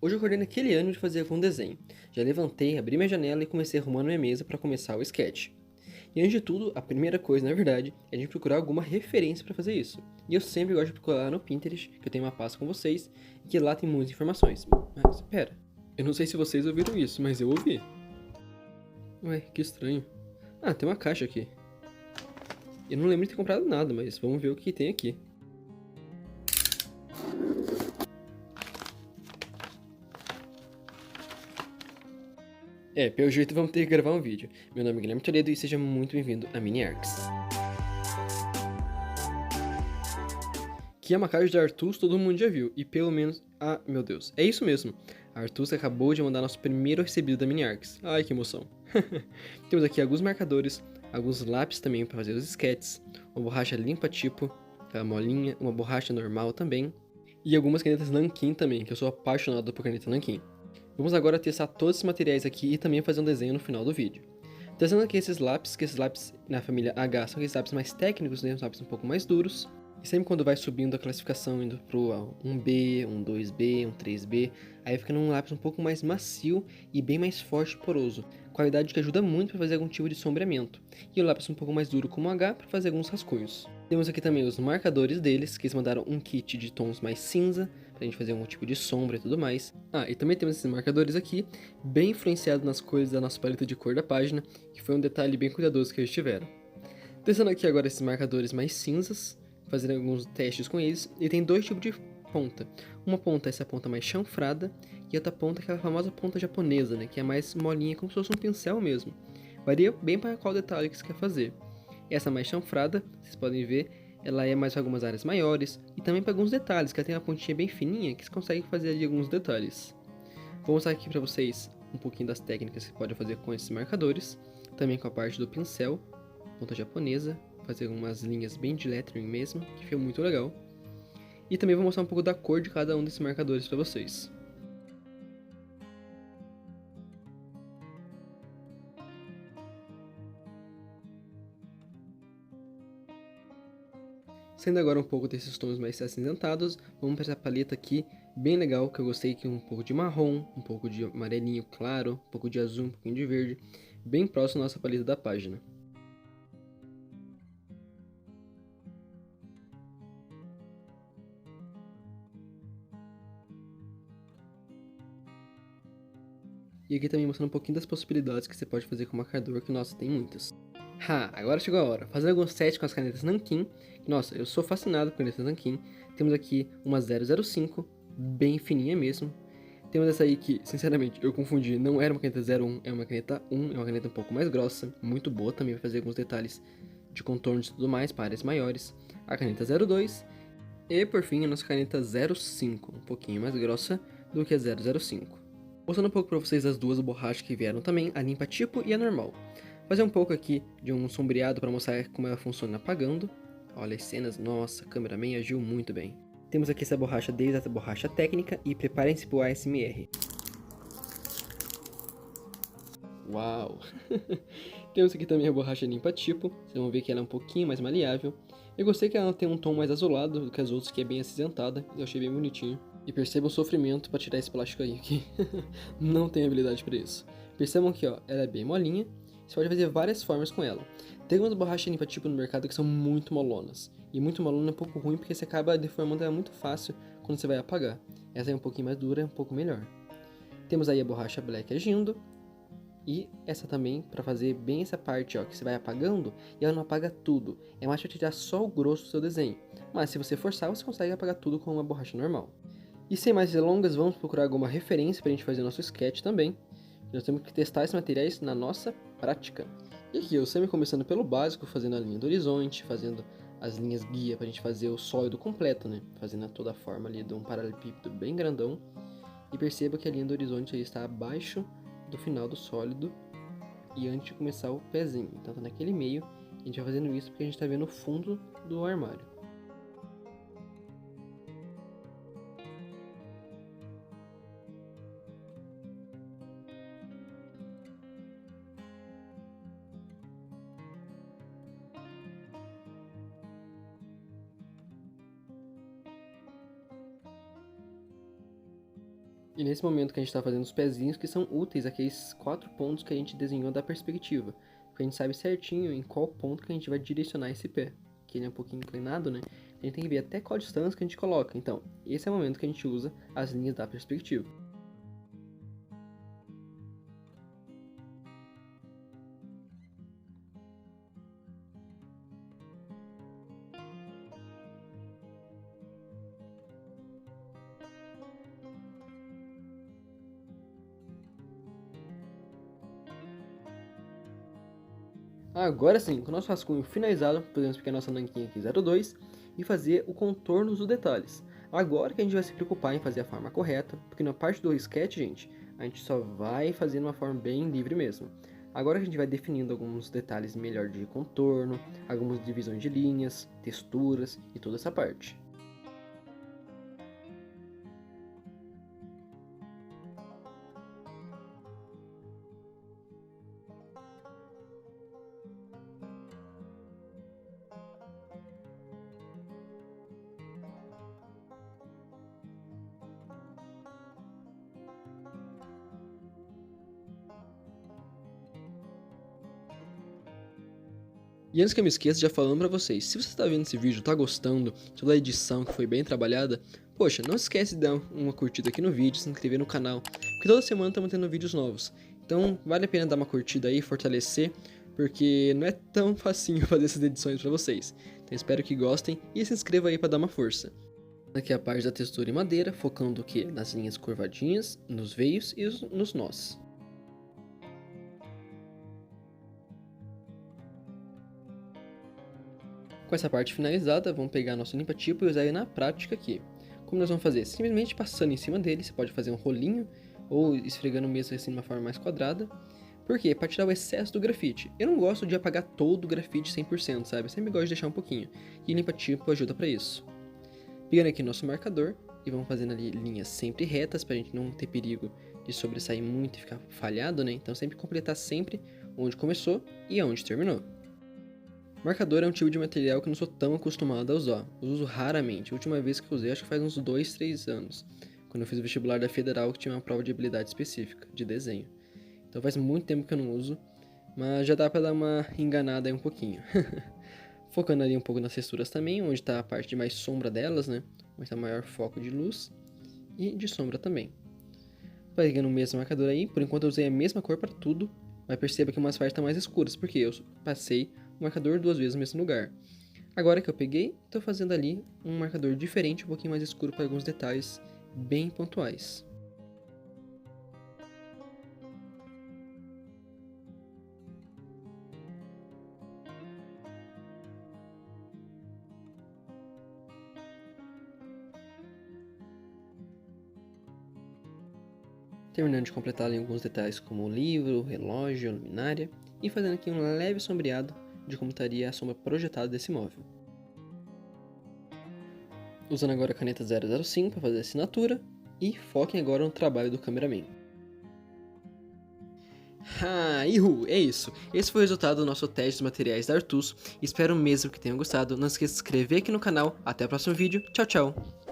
Hoje eu acordei naquele ânimo de fazer algum desenho. Já levantei, abri minha janela e comecei arrumando minha mesa para começar o sketch. E antes de tudo, a primeira coisa, na verdade, é a gente procurar alguma referência para fazer isso. E eu sempre gosto de procurar no Pinterest, que eu tenho uma pasta com vocês, e que lá tem muitas informações. Mas, pera, eu não sei se vocês ouviram isso, mas eu ouvi. Ué, que estranho. Ah, tem uma caixa aqui. Eu não lembro de ter comprado nada, mas vamos ver o que tem aqui. Pelo jeito vamos ter que gravar um vídeo. Meu nome é Guilherme Toledo e seja muito bem-vindo a Mini Arcs. Que é uma caixa de Arthus todo mundo já viu, e pelo menos... Ah, meu Deus, é isso mesmo. A Arthus acabou de mandar nosso primeiro recebido da Mini Arcs. Ai, que emoção. Temos aqui alguns marcadores, alguns lápis também para fazer os sketches, uma borracha limpa tipo, aquela molinha, uma borracha normal também, e algumas canetas Nankin também, que eu sou apaixonado por caneta Nankin. Vamos agora testar todos esses materiais aqui e também fazer um desenho no final do vídeo. Testando aqui esses lápis, que esses lápis na família H são aqueles lápis mais técnicos, né, os lápis um pouco mais duros. E sempre quando vai subindo a classificação, indo pro 1B, um 2B, um 3B, aí fica num lápis um pouco mais macio e bem mais forte e poroso. Qualidade que ajuda muito para fazer algum tipo de sombreamento. E o lápis um pouco mais duro como o H para fazer alguns rascunhos. Temos aqui também os marcadores deles, que eles mandaram um kit de tons mais cinza, pra gente fazer algum tipo de sombra e tudo mais. Ah, e também temos esses marcadores aqui, bem influenciados nas cores da nossa paleta de cor da página, que foi um detalhe bem cuidadoso que eles tiveram. Testando aqui agora esses marcadores mais cinzas, fazendo alguns testes com eles, e tem dois tipos de ponta. Uma ponta é essa ponta mais chanfrada, e outra ponta é aquela famosa ponta japonesa, né, que é mais molinha, como se fosse um pincel mesmo. Varia bem para qual detalhe que você quer fazer. Essa mais chanfrada, vocês podem ver, ela é mais para algumas áreas maiores e também para alguns detalhes, que ela tem uma pontinha bem fininha que você consegue fazer ali alguns detalhes. Vou mostrar aqui para vocês um pouquinho das técnicas que você pode fazer com esses marcadores, também com a parte do pincel, ponta japonesa, fazer algumas linhas bem de lettering mesmo, que ficou muito legal. E também vou mostrar um pouco da cor de cada um desses marcadores para vocês. Saindo agora um pouco desses tons mais acinzentados, vamos para essa paleta aqui, bem legal, que eu gostei, que um pouco de marrom, um pouco de amarelinho claro, um pouco de azul, um pouquinho de verde, bem próximo à nossa paleta da página. E aqui também mostrando um pouquinho das possibilidades que você pode fazer com o marcador, que nossa, tem muitas. Agora chegou a hora. Fazendo alguns testes com as canetas Nankin. Nossa, eu sou fascinado por canetas Nankin. Temos aqui uma 005, bem fininha mesmo. Temos essa aí que, sinceramente, eu confundi. Não era uma caneta 01, é uma caneta 1. É uma caneta um pouco mais grossa, muito boa também para fazer alguns detalhes de contornos e tudo mais para áreas maiores. A caneta 02 e, por fim, a nossa caneta 05, um pouquinho mais grossa do que a 005. Mostrando um pouco para vocês as duas borrachas que vieram também, a limpa tipo e a normal. Fazer um pouco aqui de um sombreado para mostrar como ela funciona apagando. Olha as cenas, nossa, a cameraman agiu muito bem. Temos aqui essa borracha desde a borracha técnica e preparem-se para o ASMR. Uau! Temos aqui também a borracha limpa tipo, vocês vão ver que ela é um pouquinho mais maleável. Eu gostei que ela tem um tom mais azulado do que as outras, que é bem acinzentada, eu achei bem bonitinho. E percebam o sofrimento para tirar esse plástico aí, que não tem habilidade para isso. Percebam que ó, ela é bem molinha, você pode fazer várias formas com ela. Tem algumas borrachas limpa tipo no mercado que são muito molonas, e muito molona é um pouco ruim porque você acaba deformando ela muito fácil quando você vai apagar. Essa é um pouquinho mais dura, é um pouco melhor. Temos aí a borracha black agindo, e essa também para fazer bem essa parte ó, que você vai apagando e ela não apaga tudo. É mais para tirar só o grosso do seu desenho. Mas se você forçar, você consegue apagar tudo com uma borracha normal. E sem mais delongas, vamos procurar alguma referência para a gente fazer nosso sketch também. Nós temos que testar esses materiais na nossa prática. E aqui eu sempre começando pelo básico, fazendo a linha do horizonte, fazendo as linhas guia para a gente fazer o sólido completo, né? Fazendo toda a forma ali de um paralelepípedo bem grandão. E perceba que a linha do horizonte está abaixo do final do sólido e antes de começar o pezinho. Então tá naquele meio, a gente vai fazendo isso porque a gente está vendo o fundo do armário. E nesse momento que a gente está fazendo os pezinhos que são úteis, aqueles 4 pontos que a gente desenhou da perspectiva. Porque a gente sabe certinho em qual ponto que a gente vai direcionar esse pé. Que ele é um pouquinho inclinado, né? A gente tem que ver até qual distância que a gente coloca. Então, esse é o momento que a gente usa as linhas da perspectiva. Agora sim, com o nosso rascunho finalizado, podemos pegar nossa nanquinha aqui 02 e fazer o contorno dos detalhes. Agora que a gente vai se preocupar em fazer a forma correta, porque na parte do sketch, gente, a gente só vai fazer de uma forma bem livre mesmo. Agora que a gente vai definindo alguns detalhes melhor de contorno, algumas divisões de linhas, texturas e toda essa parte. E antes que eu me esqueça, já falando pra vocês, se você está vendo esse vídeo, tá gostando, toda a edição que foi bem trabalhada, poxa, não esquece de dar uma curtida aqui no vídeo, se inscrever no canal, porque toda semana estamos tendo vídeos novos. Então vale a pena dar uma curtida aí, fortalecer, porque não é tão facinho fazer essas edições pra vocês. Então espero que gostem e se inscreva aí pra dar uma força. Aqui é a parte da textura em madeira, focando o que? Nas linhas curvadinhas, nos veios e nos nós. Com essa parte finalizada, vamos pegar nosso limpa-tipo e usar ele na prática aqui. Como nós vamos fazer? Simplesmente passando em cima dele, você pode fazer um rolinho ou esfregando mesmo assim de uma forma mais quadrada. Por quê? Para tirar o excesso do grafite. Eu não gosto de apagar todo o grafite 100%, sabe? Eu sempre gosto de deixar um pouquinho. E limpa-tipo ajuda para isso. Pegando aqui nosso marcador e vamos fazendo ali linhas sempre retas para a gente não ter perigo de sobressair muito e ficar falhado, né? Então sempre completar sempre onde começou e aonde terminou. Marcador é um tipo de material que eu não sou tão acostumado a usar. Eu uso raramente. A última vez que eu usei acho que faz uns 2, 3 anos. Quando eu fiz o vestibular da Federal que tinha uma prova de habilidade específica, de desenho. Então faz muito tempo que eu não uso, mas já dá pra dar uma enganada aí um pouquinho. Focando ali um pouco nas texturas também, onde tá a parte de mais sombra delas, né? Onde tá maior foco de luz e de sombra também. Pegando o mesmo marcador aí, por enquanto eu usei a mesma cor para tudo, mas perceba que umas partes estão mais escuras, porque eu passei o marcador 2 vezes no mesmo lugar. Agora que eu peguei, estou fazendo ali um marcador diferente, um pouquinho mais escuro para alguns detalhes bem pontuais. Terminando de completar ali alguns detalhes como o livro, o relógio, a luminária, e fazendo aqui um leve sombreado de como estaria a sombra projetada desse móvel. Usando agora a caneta 005 para fazer a assinatura, e foquem agora no trabalho do cameraman. Ihu, é isso. Esse foi o resultado do nosso teste dos materiais da Artus. Espero mesmo que tenham gostado. Não esqueça de se inscrever aqui no canal. Até o próximo vídeo. Tchau, tchau.